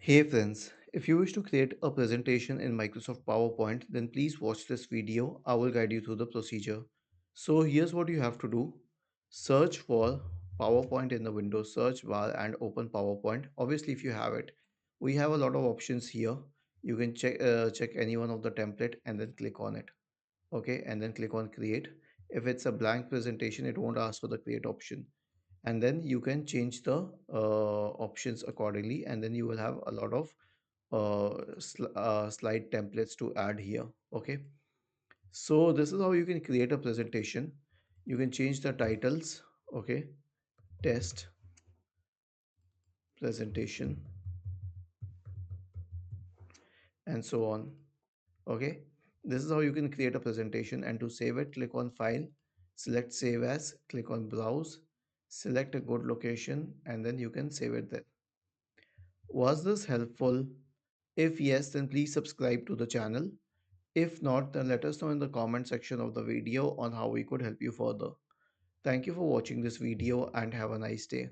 Hey friends, if you wish to create a presentation in Microsoft PowerPoint, then please watch this video. I will guide you through the procedure. So here's what you have to do. Search for PowerPoint in the Windows search bar and open PowerPoint. Obviously, if you have it, we have a lot of options here. You can check any one of the template and then click on it. Okay, and then click on create. If it's a blank presentation, it won't ask for the create option, and then you can change the options accordingly, and then you will have a lot of slide templates to add here. Okay, so this is how you can create a presentation. You can change the titles. Okay, test presentation and so on. Okay, this is how you can create a presentation, and to save it, click on file, select save as, click on browse, select a good location, and then you can save it there. Was this helpful? If yes, then please subscribe to the channel. If not, then let us know in the comment section of the video on how we could help you further. Thank you for watching this video and have a nice day.